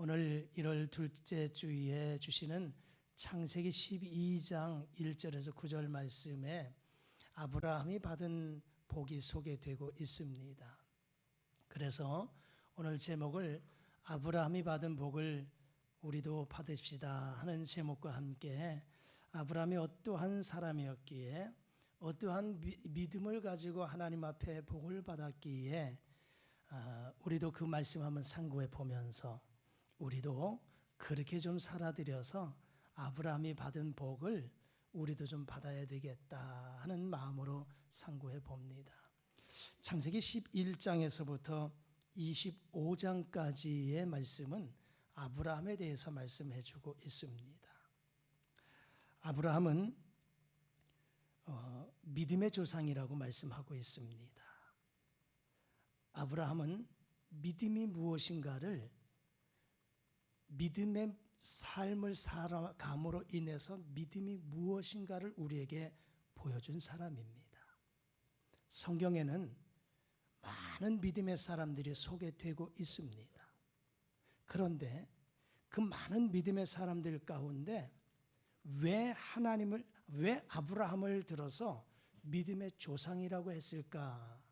오늘 1월 둘째 주에 주시는 창세기 12장 1절에서 9절 말씀에 아브라함이 받은 복이 소개되고 있습니다. 그래서 오늘 제목을 아브라함이 받은 복을 우리도 받읍시다 하는 제목과 함께 아브라함이 어떠한 사람이었기에 어떠한 믿음을 가지고 하나님 앞에 복을 받았기에 우리도 그 말씀 한번 상고해 보면서 우리도 그렇게 좀 살아들여서 아브라함이 받은 복을 우리도 좀 받아야 되겠다 하는 마음으로 상고해 봅니다. 창세기 11장에서부터 25장까지의 말씀은 아브라함에 대해서 말씀해 주고 있습니다. 아브라함은 믿음의 조상이라고 말씀하고 있습니다. 아브라함은 믿음이 무엇인가를 믿음의 삶을 살아감으로 인해서 믿음이 무엇인가를 우리에게 보여준 사람입니다. 성경에는 많은 믿음의 사람들이 소개되고 있습니다. 그런데 그 많은 믿음의 사람들 가운데 왜 아브라함을 들어서 믿음의 조상이라고 했을까?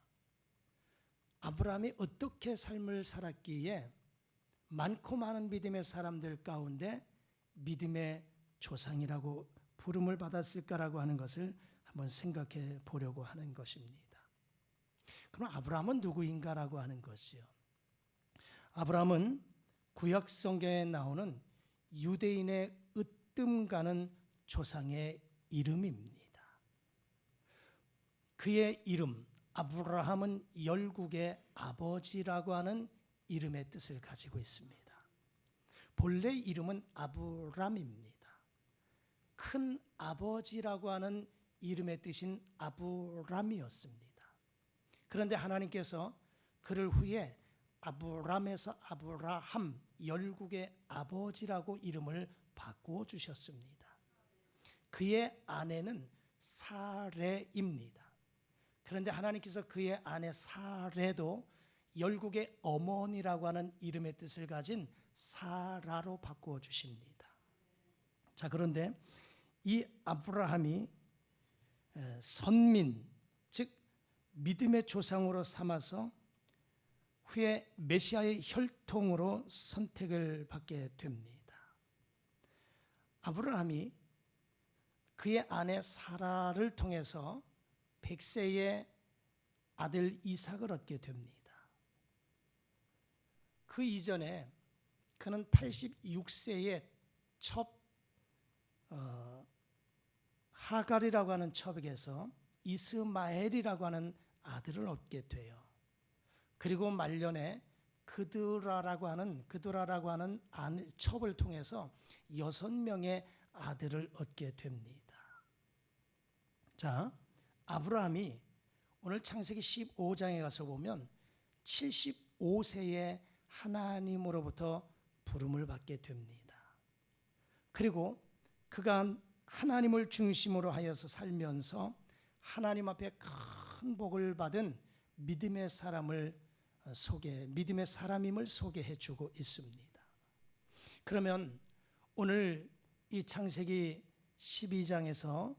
아브라함이 어떻게 삶을 살았기에 많고 많은 믿음의 사람들 가운데 믿음의 조상이라고 부름을 받았을까라고 하는 것을 한번 생각해 보려고 하는 것입니다. 그럼 아브라함은 누구인가라고 하는 것이요. 아브라함은 구약 성경에 나오는 유대인의 으뜸 가는 조상의 이름입니다. 그의 이름 아브라함은 열국의 아버지라고 하는 이름의 뜻을 가지고 있습니다. 본래 이름은 아브람입니다. 큰 아버지라고 하는 이름의 뜻인 아브람이었습니다. 그런데 하나님께서 그를 후에 아브람에서 아브라함, 열국의 아버지라고 이름을 바꾸어 주셨습니다. 그의 아내는 사레입니다. 그런데 하나님께서 그의 아내 사레도 열국의 어머니라고 하는 이름의 뜻을 가진 사라로 바꾸어 주십니다. 자, 그런데 이 아브라함이 선민, 즉 믿음의 조상으로 삼아서 후에 메시아의 혈통으로 선택을 받게 됩니다. 아브라함이 그의 아내 사라를 통해서 100세의 아들 이삭을 얻게 됩니다. 그 이전에 그는 86세의 하갈이라고 하는 첩에게서 이스마엘이라고 하는 아들을 얻게 돼요. 그리고 말년에 그드라라고 하는 첩을 통해서 6명의 아들을 얻게 됩니다. 자, 아브라함이 오늘 창세기 15장에 가서 보면 75세에 하나님으로부터 부름을 받게 됩니다. 그리고 그가 하나님을 중심으로 하여서 살면서 하나님 앞에 큰 복을 받은 믿음의 사람임을 소개해 주고 있습니다. 그러면 오늘 이 창세기 12장에서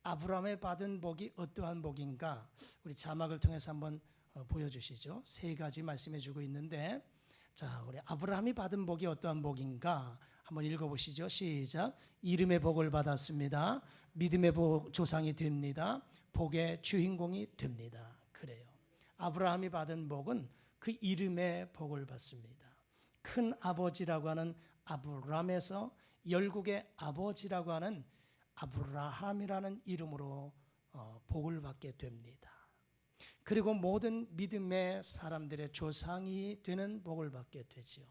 아브라함의 받은 복이 어떠한 복인가? 우리 자막을 통해서 한번 보여주시죠. 3가지 말씀해 주고 있는데, 자, 우리 아브라함이 받은 복이 어떠한 복인가? 한번 읽어보시죠. 시작. 이름의 복을 받았습니다. 믿음의 조상이 됩니다. 복의 주인공이 됩니다. 그래요. 아브라함이 받은 복은 그 이름의 복을 받습니다. 큰 아버지라고 하는 아브람에서 열국의 아버지라고 하는 아브라함이라는 이름으로 복을 받게 됩니다. 그리고 모든 믿음의 사람들의 조상이 되는 복을 받게 되죠.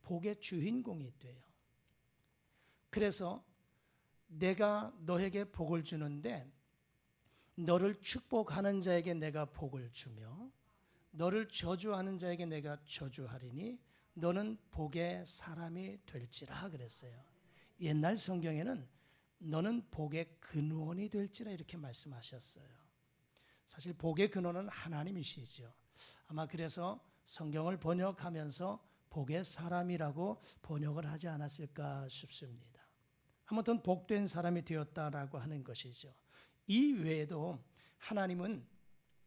복의 주인공이 돼요. 그래서 내가 너에게 복을 주는데 너를 축복하는 자에게 내가 복을 주며 너를 저주하는 자에게 내가 저주하리니 너는 복의 사람이 될지라 그랬어요. 옛날 성경에는 너는 복의 근원이 될지라 이렇게 말씀하셨어요. 사실 복의 근원은 하나님이시죠. 아마 그래서 성경을 번역하면서 복의 사람이라고 번역을 하지 않았을까 싶습니다. 아무튼 복된 사람이 되었다라고 하는 것이죠. 이 외에도 하나님은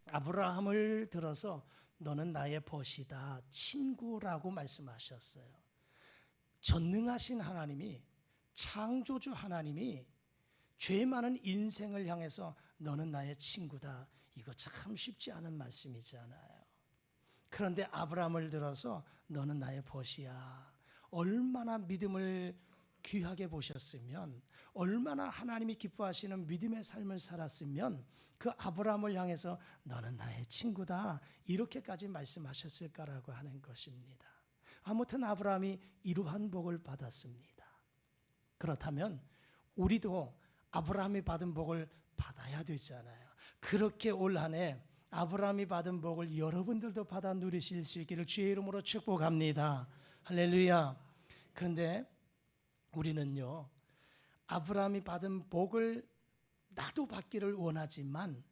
아브라함을 들어서 너는 나의 벗이다, 친구라고 말씀하셨어요. 전능하신 하나님이, 창조주 하나님이 죄 많은 인생을 향해서 너는 나의 친구다. 이거 참 쉽지 않은 말씀이잖아요. 그런데 아브라함을 들어서 너는 나의 벗이야. 얼마나 믿음을 귀하게 보셨으면, 얼마나 하나님이 기뻐하시는 믿음의 삶을 살았으면 그 아브라함을 향해서 너는 나의 친구다 이렇게까지 말씀하셨을까라고 하는 것입니다. 아무튼 아브라함이 이러한 복을 받았습니다. 그렇다면 우리도 아브라함이 받은 복을 받아야 되잖아요. 그렇게 올 한 해 아브라함이 받은 복을 여러분들도 받아 누리실 수 있기를 주의 이름으로 축복합니다. 할렐루야. 그런데 우리는요, 아브라함이 받은 복을 나도 받기를 원하지만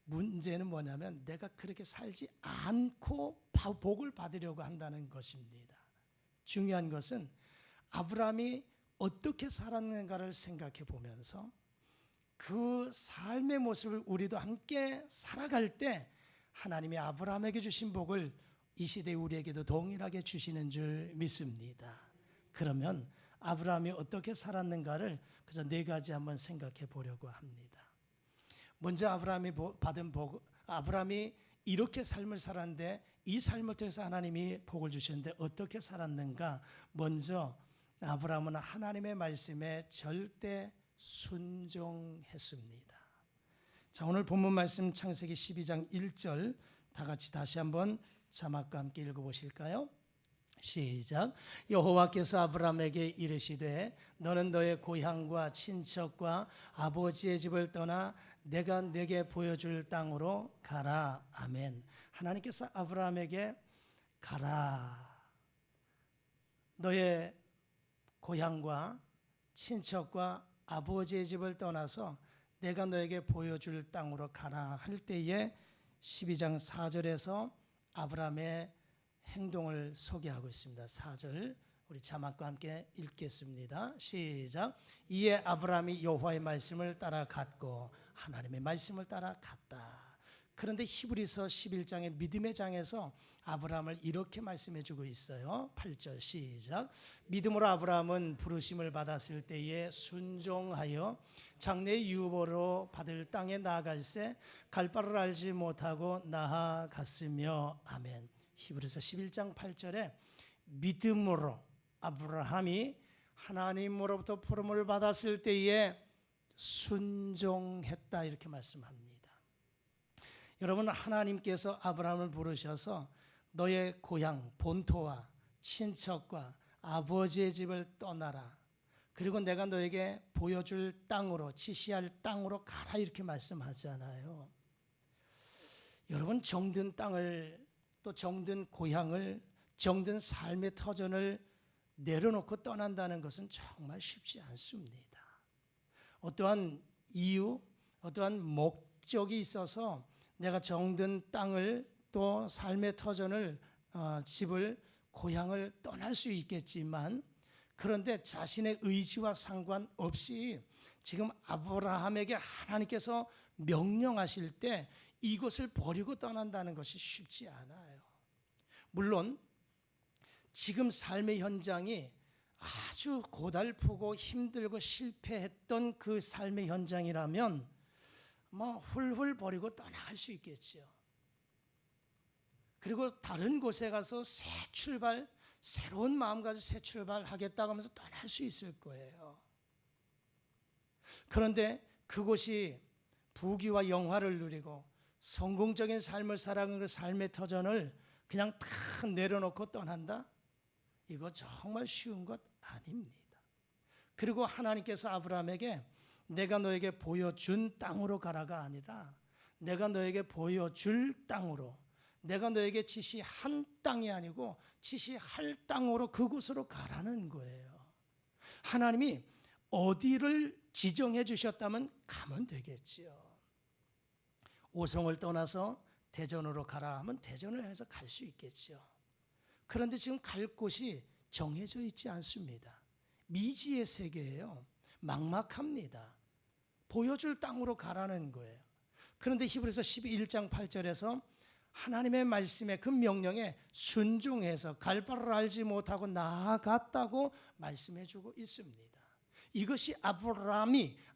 문제는 뭐냐면 내가 그렇게 살지 않고 복을 받으려고 한다는 것입니다. 중요한 것은 아브라함이 어떻게 살았는가를 생각해 보면서 그 삶의 모습을 우리도 함께 살아갈 때 하나님이 아브라함에게 주신 복을 이 시대 우리에게도 동일하게 주시는 줄 믿습니다. 그러면 아브라함이 어떻게 살았는가를 그저 네 가지 한번 생각해 보려고 합니다. 먼저 아브라함이 받은 복, 아브라함이 이렇게 삶을 살았는데 이 삶을 통해서 하나님이 복을 주셨는데 어떻게 살았는가? 먼저 아브라함은 하나님의 말씀에 절대 순종했습니다. 자, 오늘 본문 말씀 창세기 12장 1절 다 같이 다시 한번 자막과 함께 읽어보실까요? 시작. 여호와께서 아브라함에게 이르시되 너는 너의 고향과 친척과 아버지의 집을 떠나 내가 네게 보여줄 땅으로 가라. 아멘. 하나님께서 아브라함에게 가라. 너의 고향과 친척과 아버지의 집을 떠나서 내가 너에게 보여줄 땅으로 가라 할 때에 12장 4절에서 아브라함의 행동을 소개하고 있습니다. 4절 우리 자막과 함께 읽겠습니다. 시작. 이에 아브라함이 여호와의 말씀을 따라 갔고 하나님의 말씀을 따라 갔다. 그런데 히브리서 11장의 믿음의 장에서 아브라함을 이렇게 말씀해 주고 있어요. 8절 시작. 믿음으로 아브라함은 부르심을 받았을 때에 순종하여 장래의 유업으로 받을 땅에 나아갈새 갈 바를 알지 못하고 나아갔으며. 아멘. 히브리서 11장 8절에 믿음으로 아브라함이 하나님으로부터 부름을 받았을 때에 순종했다 이렇게 말씀합니다. 여러분, 하나님께서 아브라함을 부르셔서 너의 고향 본토와 친척과 아버지의 집을 떠나라. 그리고 내가 너에게 보여줄 땅으로, 지시할 땅으로 가라 이렇게 말씀하잖아요. 여러분, 정든 땅을, 또 정든 고향을, 정든 삶의 터전을 내려놓고 떠난다는 것은 정말 쉽지 않습니다. 어떠한 이유, 어떠한 목적이 있어서 내가 정든 땅을, 또 삶의 터전을, 집을, 고향을 떠날 수 있겠지만, 그런데 자신의 의지와 상관없이 지금 아브라함에게 하나님께서 명령하실 때 이것을 버리고 떠난다는 것이 쉽지 않아요. 물론 지금 삶의 현장이 아주 고달프고 힘들고 실패했던 그 삶의 현장이라면 훌훌 버리고 떠나갈 수 있겠죠. 그리고 다른 곳에 가서 새 출발, 새로운 마음 가지고 새 출발하겠다고 하면서 떠날 수 있을 거예요. 그런데 그곳이 부귀와 영화를 누리고 성공적인 삶을 살아가는 그 삶의 터전을 그냥 다 내려놓고 떠난다? 이거 정말 쉬운 것 아닙니다. 그리고 하나님께서 아브라함에게 내가 너에게 보여준 땅으로 가라가 아니라 내가 너에게 보여줄 땅으로, 내가 너에게 지시한 땅이 아니고 지시할 땅으로, 그곳으로 가라는 거예요. 하나님이 어디를 지정해 주셨다면 가면 되겠지요. 오송을 떠나서 대전으로 가라 하면 대전을 해서 갈 수 있겠죠. 그런데 지금 갈 곳이 정해져 있지 않습니다. 미지의 세계예요. 막막합니다. 보여줄 땅으로 가라는 거예요. 그런데 히브리서 11장 8절에서 하나님의 말씀에 그 명령에 순종해서 갈 바를 알지 못하고 나아갔다고 말씀해주고 있습니다. 이것이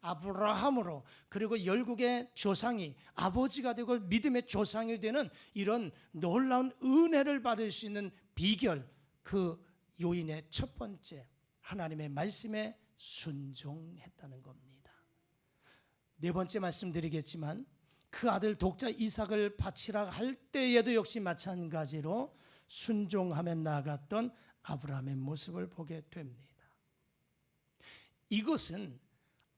아브라함으로 그리고 열국의 조상이 아버지가 되고 믿음의 조상이 되는 이런 놀라운 은혜를 받을 수 있는 비결, 그 요인의 첫 번째, 하나님의 말씀에 순종했다는 겁니다. 네 번째 말씀드리겠지만 그 아들 독자 이삭을 바치라 할 때에도 역시 마찬가지로 순종하며 나아갔던 아브라함의 모습을 보게 됩니다. 이것은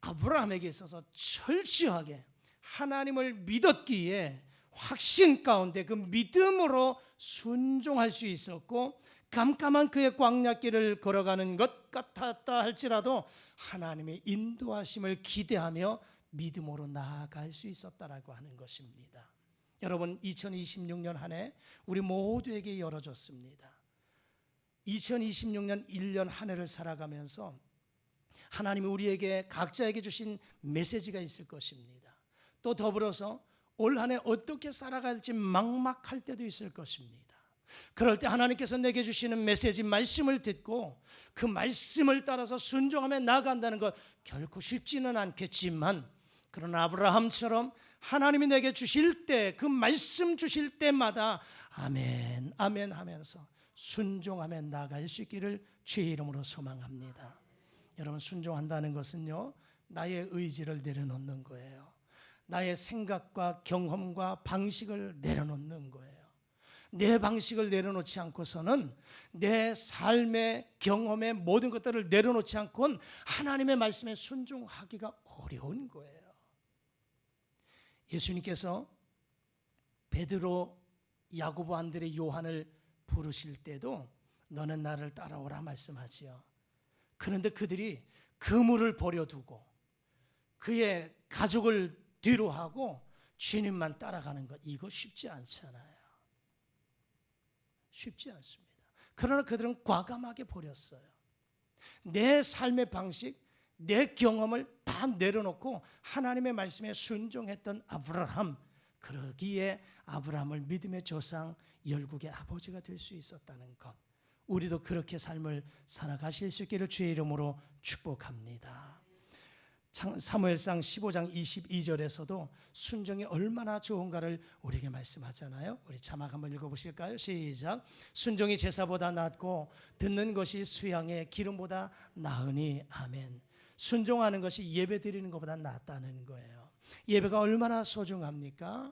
아브라함에게 있어서 철저하게 하나님을 믿었기에 확신 가운데 그 믿음으로 순종할 수 있었고, 깜깜한 그의 광야길을 걸어가는 것 같았다 할지라도 하나님의 인도하심을 기대하며 믿음으로 나아갈 수 있었다라고 하는 것입니다. 여러분, 2026년 한 해 우리 모두에게 열어줬습니다. 2026년 1년 한 해를 살아가면서 하나님이 우리에게 각자에게 주신 메시지가 있을 것입니다. 또 더불어서 올 한 해 어떻게 살아갈지 막막할 때도 있을 것입니다. 그럴 때 하나님께서 내게 주시는 메시지, 말씀을 듣고 그 말씀을 따라서 순종하며 나아간다는 것 결코 쉽지는 않겠지만, 그러나 아브라함처럼 하나님이 내게 주실 때, 그 말씀 주실 때마다 아멘 아멘 하면서 순종하며 나아갈 수 있기를 주의 이름으로 소망합니다. 여러분, 순종한다는 것은요, 나의 의지를 내려놓는 거예요. 나의 생각과 경험과 방식을 내려놓는 거예요. 내 방식을 내려놓지 않고서는, 내 삶의 경험의 모든 것들을 내려놓지 않고는 하나님의 말씀에 순종하기가 어려운 거예요. 예수님께서 베드로, 야고보, 안드레, 요한을 부르실 때도 너는 나를 따라오라 말씀하지요. 그런데 그들이 그물을 버려두고 그의 가족을 뒤로 하고 주님만 따라가는 것, 이거 쉽지 않잖아요. 쉽지 않습니다. 그러나 그들은 과감하게 버렸어요. 내 삶의 방식, 내 경험을 다 내려놓고 하나님의 말씀에 순종했던 아브라함, 그러기에 아브라함을 믿음의 조상, 열국의 아버지가 될 수 있었다는 것, 우리도 그렇게 삶을 살아가실 수 있기를 주의 이름으로 축복합니다. 사무엘상 15장 22절에서도 순종이 얼마나 좋은가를 우리에게 말씀하잖아요. 우리 자막 한번 읽어보실까요? 시작. 순종이 제사보다 낫고 듣는 것이 수양의 기름보다 나으니. 아멘. 순종하는 것이 예배 드리는 것보다 낫다는 거예요. 예배가 얼마나 소중합니까?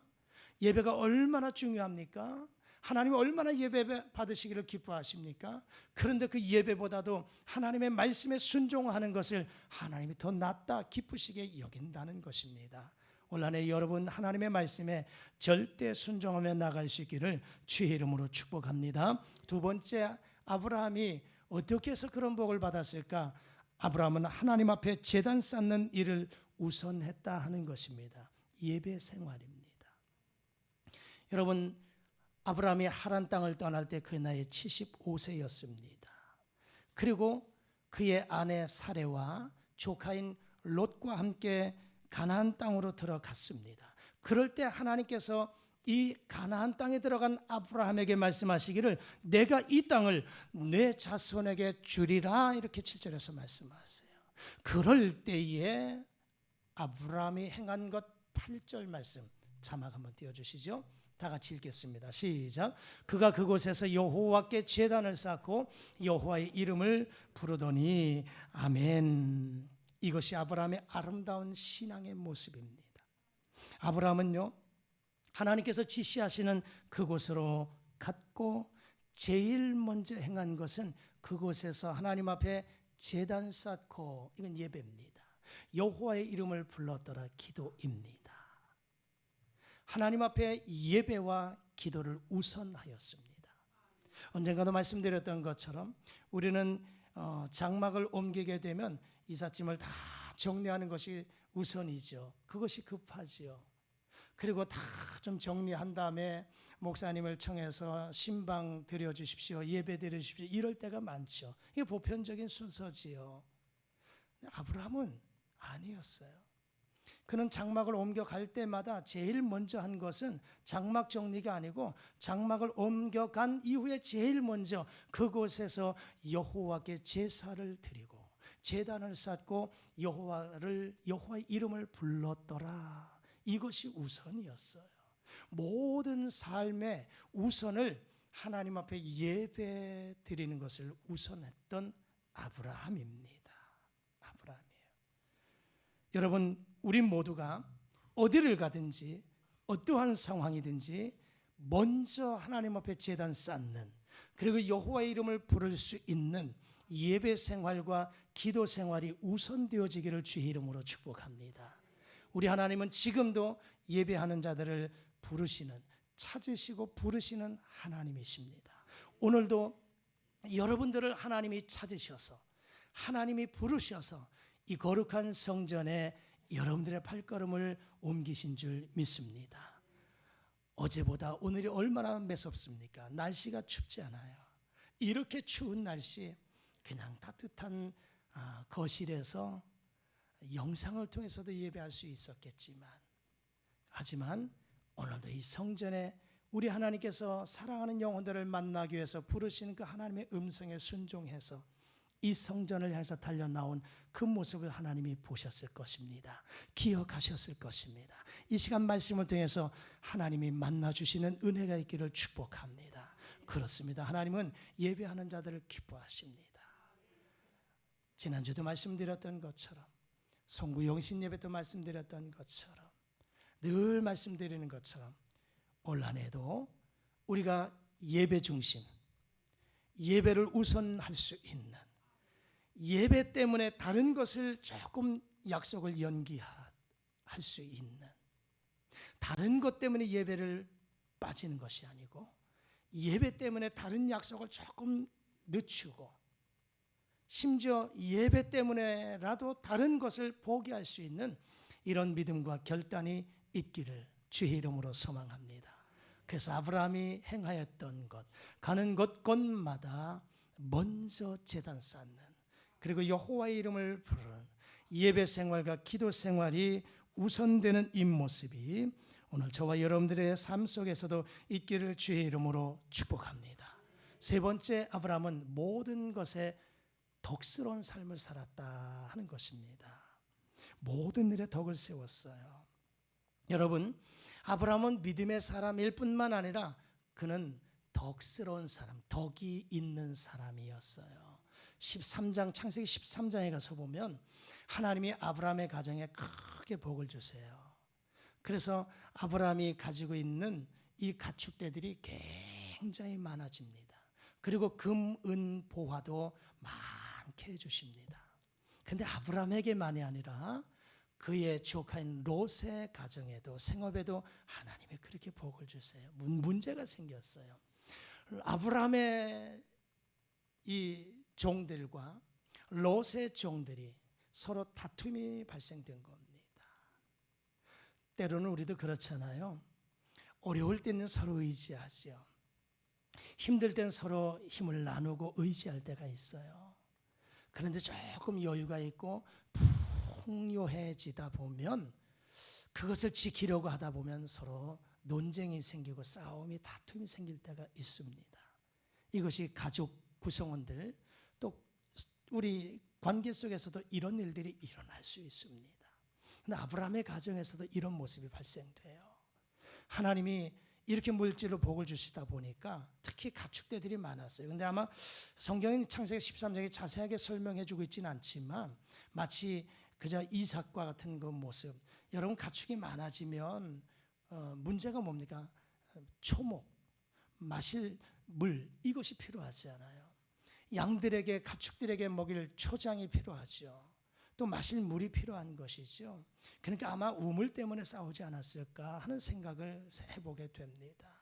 예배가 얼마나 중요합니까? 하나님이 얼마나 예배 받으시기를 기뻐하십니까? 그런데 그 예배보다도 하나님의 말씀에 순종하는 것을 하나님이 더 낫다 기쁘시게 여긴다는 것입니다. 올 한 해 여러분, 하나님의 말씀에 절대 순종하며 나갈 수 있기를 주의 이름으로 축복합니다. 두 번째, 아브라함이 어떻게 해서 그런 복을 받았을까? 아브라함은 하나님 앞에 제단 쌓는 일을 우선했다 하는 것입니다. 예배 생활입니다. 여러분, 아브라함이 하란 땅을 떠날 때 그 나이 75세였습니다. 그리고 그의 아내 사레와 조카인 롯과 함께 가나안 땅으로 들어갔습니다. 그럴 때 하나님께서 이 가나안 땅에 들어간 아브라함에게 말씀하시기를 내가 이 땅을 내 자손에게 주리라, 이렇게 7절에서 말씀하세요. 그럴 때에 아브라함이 행한 것 8절 말씀 자막 한번 띄워주시죠. 다 같이 읽겠습니다. 시작. 그가 그곳에서 여호와께 제단을 쌓고 여호와의 이름을 부르더니. 아멘. 이것이 아브라함의 아름다운 신앙의 모습입니다. 아브라함은요, 하나님께서 지시하시는 그곳으로 갔고 제일 먼저 행한 것은 그곳에서 하나님 앞에 제단 쌓고, 이건 예배입니다. 여호와의 이름을 불렀더라, 기도입니다. 하나님 앞에 예배와 기도를 우선하였습니다. 언젠가도 말씀드렸던 것처럼 우리는 장막을 옮기게 되면 이삿짐을 다 정리하는 것이 우선이죠. 그것이 급하지요. 그리고 다 좀 정리한 다음에 목사님을 청해서 신방 드려주십시오, 예배 드려주십시오, 이럴 때가 많죠. 이게 보편적인 순서지요. 아브라함은 아니었어요. 그는 장막을 옮겨갈 때마다 제일 먼저 한 것은 장막 정리가 아니고 장막을 옮겨간 이후에 제일 먼저 그곳에서 여호와께 제사를 드리고 제단을 쌓고 여호와의 이름을 불렀더라. 이것이 우선이었어요. 모든 삶의 우선을 하나님 앞에 예배 드리는 것을 우선했던 아브라함입니다. 아브라함이에요. 여러분, 우리 모두가 어디를 가든지 어떠한 상황이든지 먼저 하나님 앞에 제단 쌓는, 그리고 여호와의 이름을 부를 수 있는 예배 생활과 기도 생활이 우선되어지기를 주의 이름으로 축복합니다. 우리 하나님은 지금도 예배하는 자들을 부르시는, 찾으시고 부르시는 하나님이십니다. 오늘도 여러분들을 하나님이 찾으셔서, 하나님이 부르셔서 이 거룩한 성전에 여러분들의 발걸음을 옮기신 줄 믿습니다. 어제보다 오늘이 얼마나 매섭습니까? 날씨가 춥지 않아요. 이렇게 추운 날씨 그냥 따뜻한 거실에서 영상을 통해서도 예배할 수 있었겠지만, 하지만 오늘도 이 성전에 우리 하나님께서 사랑하는 영혼들을 만나기 위해서 부르시는 그 하나님의 음성에 순종해서 이 성전을 향해서 달려나온 그 모습을 하나님이 보셨을 것입니다. 기억하셨을 것입니다. 이 시간 말씀을 통해서 하나님이 만나주시는 은혜가 있기를 축복합니다. 그렇습니다. 하나님은 예배하는 자들을 기뻐하십니다. 지난주도 말씀드렸던 것처럼, 송구 영신 예배도 말씀드렸던 것처럼, 늘 말씀드리는 것처럼 올 한 해도 우리가 예배 중심, 예배를 우선할 수 있는, 예배 때문에 다른 것을 조금 약속을 연기할 수 있는, 다른 것 때문에 예배를 빠지는 것이 아니고 예배 때문에 다른 약속을 조금 늦추고 심지어 예배 때문에라도 다른 것을 포기할 수 있는 이런 믿음과 결단이 있기를 주의 이름으로 소망합니다. 그래서 아브라함이 행하였던 것, 가는 곳곳마다 먼저 제단 쌓는, 그리고 여호와의 이름을 부르는 예배 생활과 기도 생활이 우선되는 이 모습이 오늘 저와 여러분들의 삶 속에서도 있기를 주의 이름으로 축복합니다. 세 번째, 아브라함은 모든 것에 덕스러운 삶을 살았다 하는 것입니다. 모든 일에 덕을 세웠어요. 여러분, 아브라함은 믿음의 사람일 뿐만 아니라 그는 덕스러운 사람, 덕이 있는 사람이었어요. 13장, 창세기 13장에 가서 보면 하나님이 아브라함의 가정에 크게 복을 주세요. 그래서 아브라함이 가지고 있는 이 가축대들이 굉장히 많아집니다. 그리고 금, 은, 보화도 많게 해주십니다. 근데 아브라함에게만이 아니라 그의 조카인 롯의 가정에도, 생업에도 하나님이 그렇게 복을 주세요. 문제가 생겼어요. 아브라함의 이 종들과 롯의 종들이 서로 다툼이 발생된 겁니다. 때로는 우리도 그렇잖아요. 어려울 때는 서로 의지하죠. 힘들 땐 서로 힘을 나누고 의지할 때가 있어요. 그런데 조금 여유가 있고 풍요해지다 보면, 그것을 지키려고 하다 보면 서로 논쟁이 생기고 싸움이, 다툼이 생길 때가 있습니다. 이것이 가족 구성원들, 또 우리 관계 속에서도 이런 일들이 일어날 수 있습니다. 그런데 아브라함의 가정에서도 이런 모습이 발생돼요. 하나님이 이렇게 물질로 복을 주시다 보니까 특히 가축대들이 많았어요. 근데 아마 성경인 창세기 13장에 자세하게 설명해 주고 있지는 않지만 마치 그저 이삭과 같은 그 모습. 여러분, 가축이 많아지면 문제가 뭡니까? 초목, 마실 물, 이것이 필요하지 않아요. 양들에게, 가축들에게 먹일 초장이 필요하죠. 또 마실 물이 필요한 것이죠. 그러니까 아마 우물 때문에 싸우지 않았을까 하는 생각을 해보게 됩니다.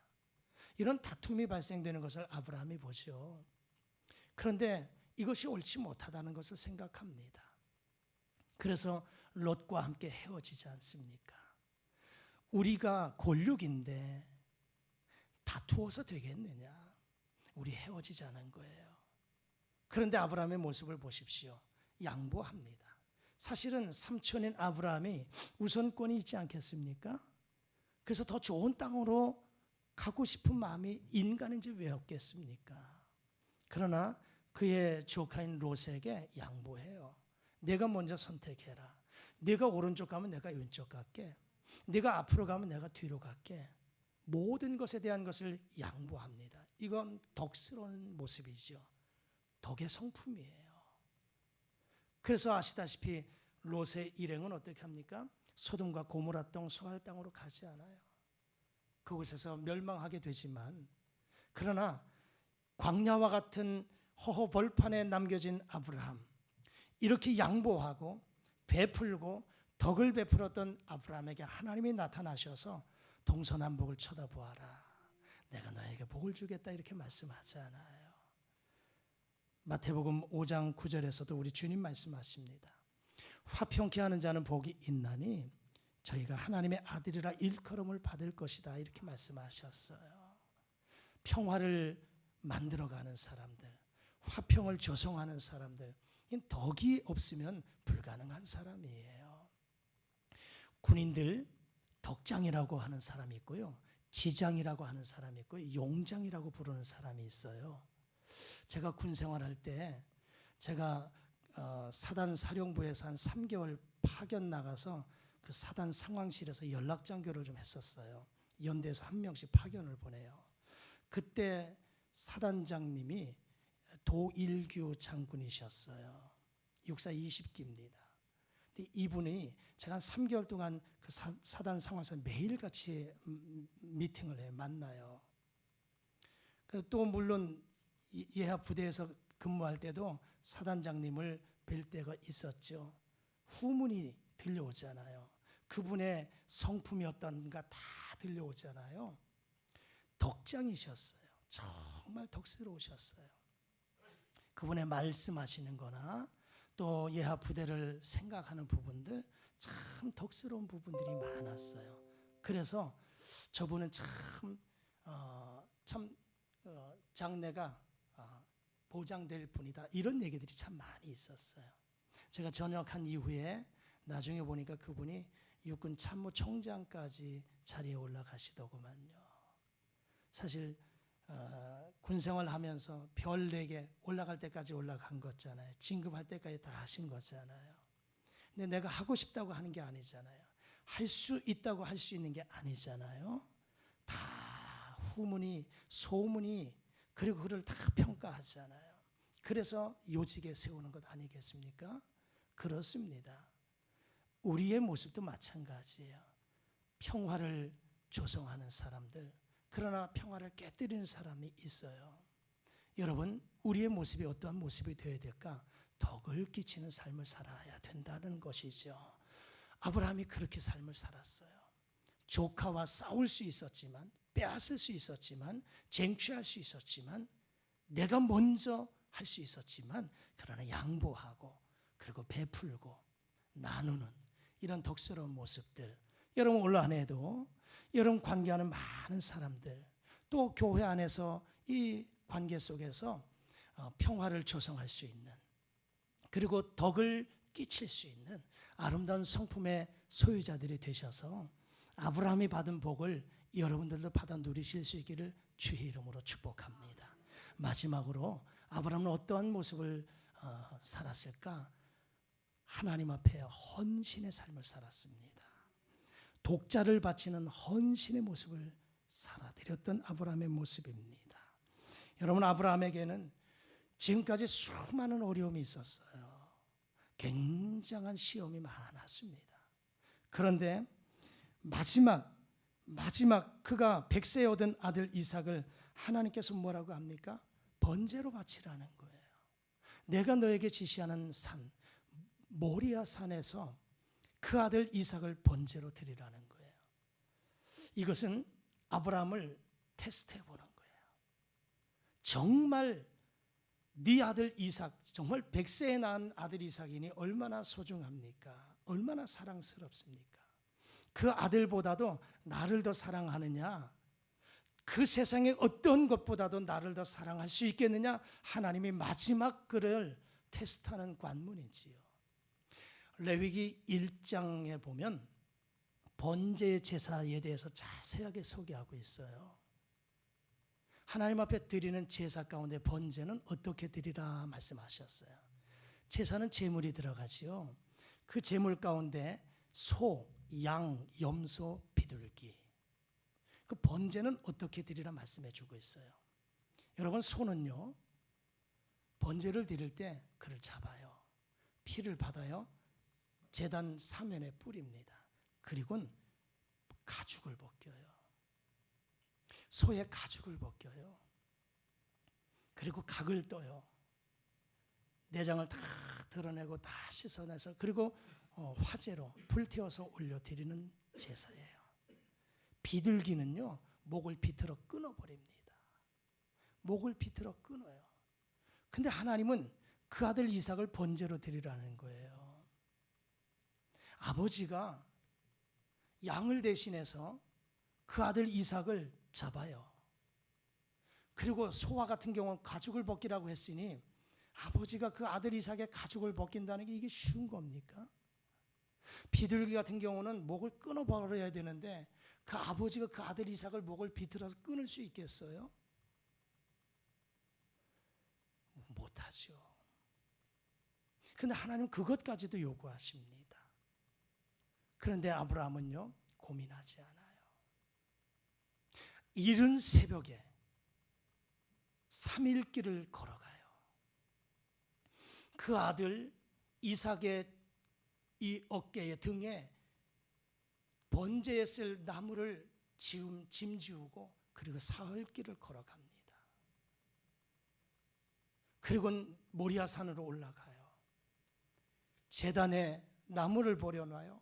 이런 다툼이 발생되는 것을 아브라함이 보죠. 그런데 이것이 옳지 못하다는 것을 생각합니다. 그래서 롯과 함께 헤어지지 않습니까? 우리가 골육인데 다투어서 되겠느냐? 우리 헤어지자는 거예요. 그런데 아브라함의 모습을 보십시오. 양보합니다. 사실은 삼촌인 아브라함이 우선권이 있지 않겠습니까? 그래서 더 좋은 땅으로 가고 싶은 마음이 인간인지 왜 없겠습니까? 그러나 그의 조카인 롯에게 양보해요. 내가 먼저 선택해라. 네가 오른쪽 가면 내가 왼쪽 갈게. 네가 앞으로 가면 내가 뒤로 갈게. 모든 것에 대한 것을 양보합니다. 이건 덕스러운 모습이죠. 덕의 성품이에요. 그래서 아시다시피 롯의 일행은 어떻게 합니까? 소돔과 고모라 땅, 소알 땅으로 가지 않아요. 그곳에서 멸망하게 되지만, 그러나 광야와 같은 허허벌판에 남겨진 아브라함, 이렇게 양보하고 베풀고 덕을 베풀었던 아브라함에게 하나님이 나타나셔서 동서남북을 쳐다보아라. 내가 너에게 복을 주겠다 이렇게 말씀하잖아요. 마태복음 5장 9절에서도 우리 주님 말씀하십니다. 화평케 하는 자는 복이 있나니 저희가 하나님의 아들이라 일컬음을 받을 것이다 이렇게 말씀하셨어요. 평화를 만들어가는 사람들, 화평을 조성하는 사람들, 덕이 없으면 불가능한 사람이에요. 군인들 덕장이라고 하는 사람이 있고요, 지장이라고 하는 사람이 있고 용장이라고 부르는 사람이 있어요. 제가 군 생활할 때 제가 사단 사령부에서 한 3개월 파견 나가서 그 사단 상황실에서 연락장교를 좀 했었어요. 연대에서 한 명씩 파견을 보내요. 그때 사단장님이 도일규 장군이셨어요. 육사 20기입니다. 이분이 제가 한 3개월 동안 그 사단 상황에서 매일같이 미팅을 해 만나요. 또 물론 예하 부대에서 근무할 때도 사단장님을 뵐 때가 있었죠. 후문이 들려오잖아요. 그분의 성품이 어떤가 다 들려오잖아요. 덕장이셨어요. 정말 덕스러우셨어요. 그분의 말씀하시는 거나 또 예하 부대를 생각하는 부분들 참 덕스러운 부분들이 많았어요. 그래서 저분은 장래가 보장될 분이다 이런 얘기들이 참 많이 있었어요. 제가 전역한 이후에 나중에 보니까 그분이 육군 참모총장까지 자리에 올라가시더구만요. 사실 군생활하면서 별 4개 올라갈 때까지 올라간 거잖아요. 진급할 때까지 다 하신 거잖아요. 근데 내가 하고 싶다고 하는 게 아니잖아요. 할 수 있다고 할 수 있는 게 아니잖아요. 다 후문이 소문이 그리고 그를 다 평가하잖아요. 그래서 요직에 세우는 것 아니겠습니까? 그렇습니다. 우리의 모습도 마찬가지예요. 평화를 조성하는 사람들, 그러나 평화를 깨뜨리는 사람이 있어요. 여러분, 우리의 모습이 어떠한 모습이 되어야 될까? 덕을 끼치는 삶을 살아야 된다는 것이죠. 아브라함이 그렇게 삶을 살았어요. 조카와 싸울 수 있었지만, 빼앗을 수 있었지만, 쟁취할 수 있었지만, 내가 먼저 할 수 있었지만, 그러나 양보하고 그리고 베풀고 나누는 이런 덕스러운 모습들, 여러분 올 한해도 여러분 관계하는 많은 사람들, 또 교회 안에서 이 관계 속에서 평화를 조성할 수 있는, 그리고 덕을 끼칠 수 있는 아름다운 성품의 소유자들이 되셔서 아브라함이 받은 복을 여러분들도 받아 누리실 수 있기를 주의 이름으로 축복합니다. 마지막으로 아브라함은 어떠한 모습을 살았을까? 하나님 앞에 헌신의 삶을 살았습니다. 독자를 바치는 헌신의 모습을 살아드렸던 아브라함의 모습입니다. 여러분, 아브라함에게는 지금까지 수많은 어려움이 있었어요. 굉장한 시험이 많았습니다. 그런데 마지막 그가 100세에 얻은 아들 이삭을 하나님께서 뭐라고 합니까? 번제로 바치라는 거예요. 내가 너에게 지시하는 산 모리아 산에서 그 아들 이삭을 번제로 드리라는 거예요. 이것은 아브라함을 테스트해 보는 거예요. 정말 네 아들 이삭, 정말 100세에 낳은 아들 이삭이니 얼마나 소중합니까? 얼마나 사랑스럽습니까? 그 아들보다도 나를 더 사랑하느냐? 그 세상의 어떤 것보다도 나를 더 사랑할 수 있겠느냐? 하나님이 마지막 그를 테스트하는 관문이지요. 레위기 1장에 보면 번제 제사에 대해서 자세하게 소개하고 있어요. 하나님 앞에 드리는 제사 가운데 번제는 어떻게 드리라 말씀하셨어요. 제사는 제물이 들어가지요. 그 제물 가운데 소, 양, 염소, 비둘기. 그 번제는 어떻게 드리라 말씀해 주고 있어요. 여러분, 소는요, 번제를 드릴 때 그를 잡아요. 피를 받아요. 제단 사면에 뿌립니다. 그리고는 가죽을 벗겨요. 소의 가죽을 벗겨요. 그리고 각을 떠요. 내장을 다 드러내고 다 씻어내서 그리고 화재로 불태워서 올려드리는 제사예요. 비둘기는요, 목을 비틀어 끊어버립니다. 목을 비틀어 끊어요. 근데 하나님은 그 아들 이삭을 번제로 드리라는 거예요. 아버지가 양을 대신해서 그 아들 이삭을 잡아요. 그리고 소와 같은 경우는 가죽을 벗기라고 했으니 아버지가 그 아들 이삭의 가죽을 벗긴다는 게 이게 쉬운 겁니까? 비둘기 같은 경우는 목을 끊어버려야 되는데 그 아버지가 그 아들 이삭을 목을 비틀어서 끊을 수 있겠어요? 못하죠. 그런데 하나님은 그것까지도 요구하십니다. 그런데 아브라함은요, 고민하지 않아요. 이른 새벽에 3일 길을 걸어가요. 그 아들 이삭의 이 어깨에 등에 번제에 쓸 나무를 짐지우고 그리고 사흘 길을 걸어갑니다. 그리고는 모리아 산으로 올라가요. 제단에 나무를 버려놔요.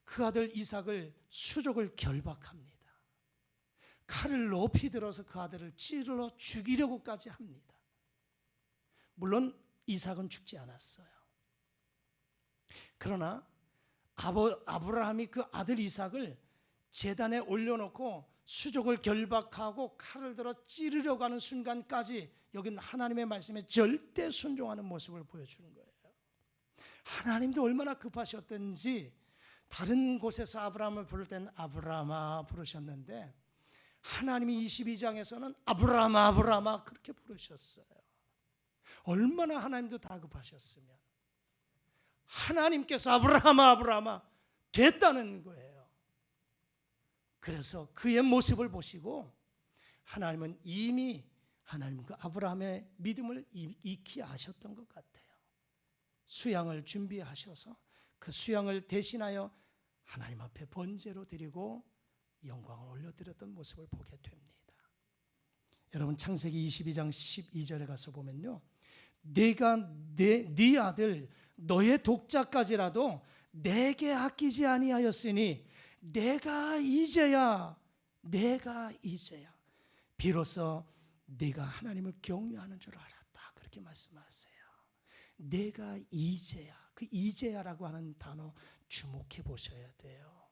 그 아들 이삭을 수족을 결박합니다. 칼을 높이 들어서 그 아들을 찔러 죽이려고까지 합니다. 물론 이삭은 죽지 않았어요. 그러나 아브라함이 그 아들 이삭을 제단에 올려놓고 수족을 결박하고 칼을 들어 찌르려고 하는 순간까지 여기는 하나님의 말씀에 절대 순종하는 모습을 보여주는 거예요. 하나님도 얼마나 급하셨던지 다른 곳에서 아브라함을 부를 때는 아브라함아 부르셨는데 하나님이 22장에서는 아브라함아 아브라함아 그렇게 부르셨어요. 얼마나 하나님도 다급하셨으면 하나님께서 아브라함아 아브라함아 됐다는 거예요. 그래서 그의 모습을 보시고 하나님은 이미 하나님 그 아브라함의 믿음을 익히 아셨던 것 같아요. 수양을 준비하셔서 그 수양을 대신하여 하나님 앞에 번제로 드리고 영광을 올려드렸던 모습을 보게 됩니다. 여러분 창세기 22장 12절에 가서 보면요, 내가 네 아들 너의 독자까지라도 내게 아끼지 아니하였으니 내가 이제야 비로소 내가 하나님을 경외하는 줄 알았다 그렇게 말씀하세요. 내가 이제야, 그 이제야라고 하는 단어 주목해 보셔야 돼요.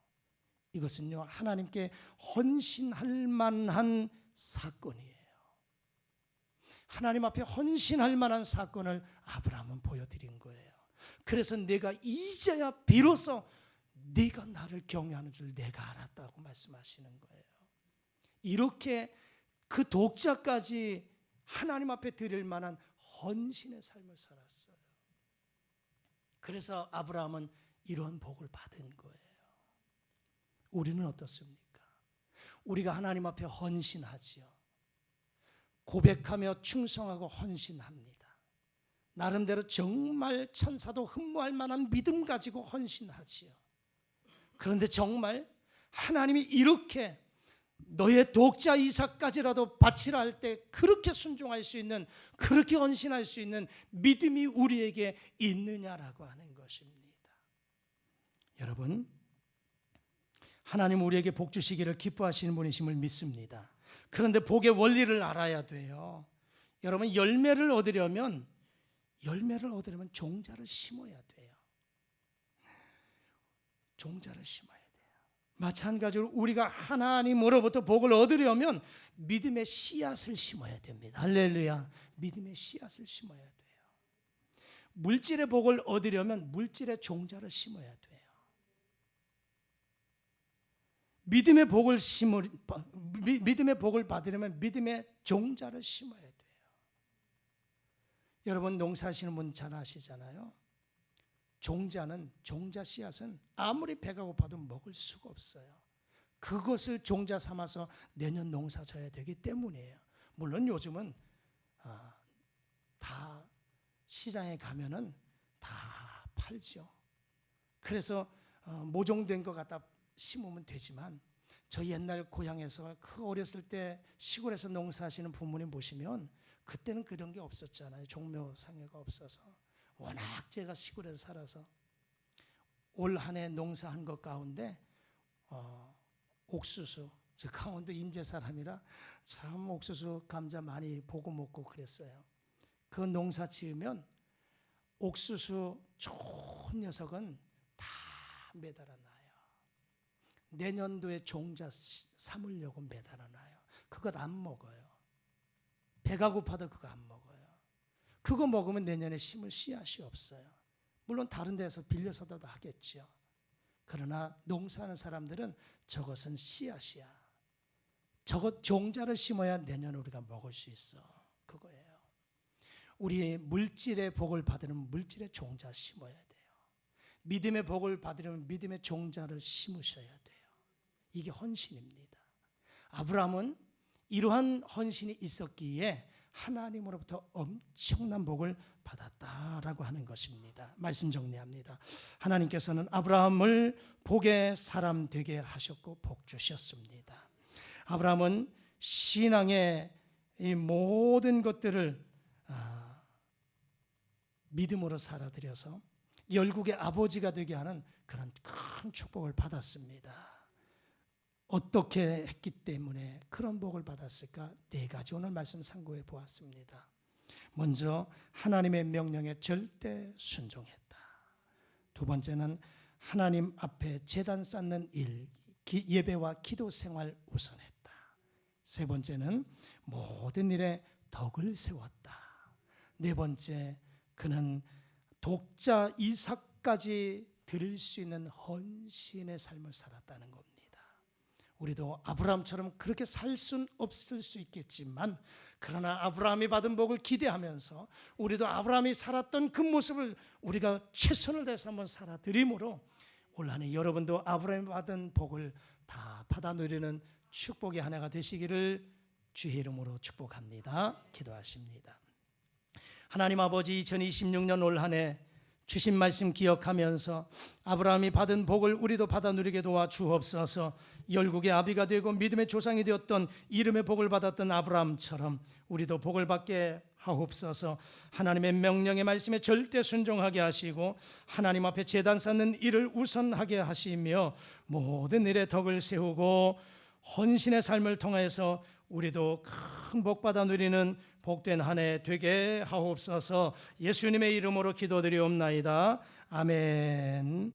이것은요 하나님께 헌신할 만한 사건이에요. 하나님 앞에 헌신할 만한 사건을 아브라함은 보여드린 거예요. 그래서 내가 이제야 비로소 네가 나를 경외하는 줄 내가 알았다고 말씀하시는 거예요. 이렇게 그 독자까지 하나님 앞에 드릴 만한 헌신의 삶을 살았어요. 그래서 아브라함은 이런 복을 받은 거예요. 우리는 어떻습니까? 우리가 하나님 앞에 헌신하지요. 고백하며 충성하고 헌신합니다. 나름대로 정말 천사도 흠모할 만한 믿음 가지고 헌신하지요. 그런데 정말 하나님이 이렇게 너의 독자 이삭까지라도 바치라 할 때 그렇게 순종할 수 있는, 그렇게 헌신할 수 있는 믿음이 우리에게 있느냐라고 하는 것입니다. 여러분, 하나님 우리에게 복 주시기를 기뻐하시는 분이심을 믿습니다. 그런데 복의 원리를 알아야 돼요. 여러분, 열매를 얻으려면 종자를 심어야 돼요. 종자를 심어야 돼요. 마찬가지로 우리가 하나님으로부터 복을 얻으려면 믿음의 씨앗을 심어야 됩니다. 할렐루야. 믿음의 씨앗을 심어야 돼요. 물질의 복을 얻으려면 물질의 종자를 심어야 돼요. 믿음의 복을 받으려면 믿음의 종자를 심어야 돼요. 여러분 농사하시는 분 잘 아시잖아요. 종자 씨앗은 아무리 배가 고파도 먹을 수가 없어요. 그것을 종자 삼아서 내년 농사 져야 되기 때문이에요. 물론 요즘은 다 시장에 가면은 다 팔죠. 그래서 모종된 거 갖다 심으면 되지만 저 옛날 고향에서 그 어렸을 때 시골에서 농사하시는 부모님 보시면 그때는 그런 게 없었잖아요. 종묘상회가 없어서. 워낙 제가 시골에서 살아서 올 한 해 농사한 것 가운데 옥수수, 저 강원도 인제 사람이라 참 옥수수 감자 많이 보고 먹고 그랬어요. 그 농사 지으면 옥수수 좋은 녀석은 다 매달아 놔요. 내년도에 종자 삼으려고 매달아 놔요. 그것 안 먹어요. 배가 고파도 그거 안 먹어요. 그거 먹으면 내년에 심을 씨앗이 없어요. 물론 다른 데서 빌려서도 하겠죠. 그러나 농사하는 사람들은 저것은 씨앗이야. 저것 종자를 심어야 내년에 우리가 먹을 수 있어. 그거예요. 우리의 물질의 복을 받으려면 물질의 종자 심어야 돼요. 믿음의 복을 받으려면 믿음의 종자를 심으셔야 돼요. 이게 헌신입니다. 아브라함은 이러한 헌신이 있었기에 하나님으로부터 엄청난 복을 받았다라고 하는 것입니다. 말씀 정리합니다. 하나님께서는 아브라함을 복의 사람 되게 하셨고 복 주셨습니다. 아브라함은 신앙의 이 모든 것들을 믿음으로 살아들여서 열국의 아버지가 되게 하는 그런 큰 축복을 받았습니다. 어떻게 했기 때문에 그런 복을 받았을까? 4가지 오늘 말씀 참고해 보았습니다. 먼저 하나님의 명령에 절대 순종했다. 두 번째는 하나님 앞에 제단 쌓는 일, 예배와 기도 생활 우선했다. 세 번째는 모든 일에 덕을 세웠다. 네 번째, 그는 독자 이삭까지 드릴 수 있는 헌신의 삶을 살았다는 겁니다. 우리도 아브라함처럼 그렇게 살 수는 없을 수 있겠지만 그러나 아브라함이 받은 복을 기대하면서 우리도 아브라함이 살았던 그 모습을 우리가 최선을 다해서 한번 살아드림으로 올 한 해 여러분도 아브라함이 받은 복을 다 받아 누리는 축복의 한 해가 되시기를 주의 이름으로 축복합니다. 기도하십니다. 하나님 아버지, 2026년 올 한 해 주신 말씀 기억하면서 아브라함이 받은 복을 우리도 받아 누리게 도와 주옵소서. 열국의 아비가 되고 믿음의 조상이 되었던 이름의 복을 받았던 아브라함처럼 우리도 복을 받게 하옵소서. 하나님의 명령의 말씀에 절대 순종하게 하시고 하나님 앞에 제단 쌓는 일을 우선하게 하시며 모든 일에 덕을 세우고 헌신의 삶을 통해서 우리도 큰 복 받아 누리는 복된 한 해 되게 하옵소서. 예수님의 이름으로 기도드리옵나이다. 아멘.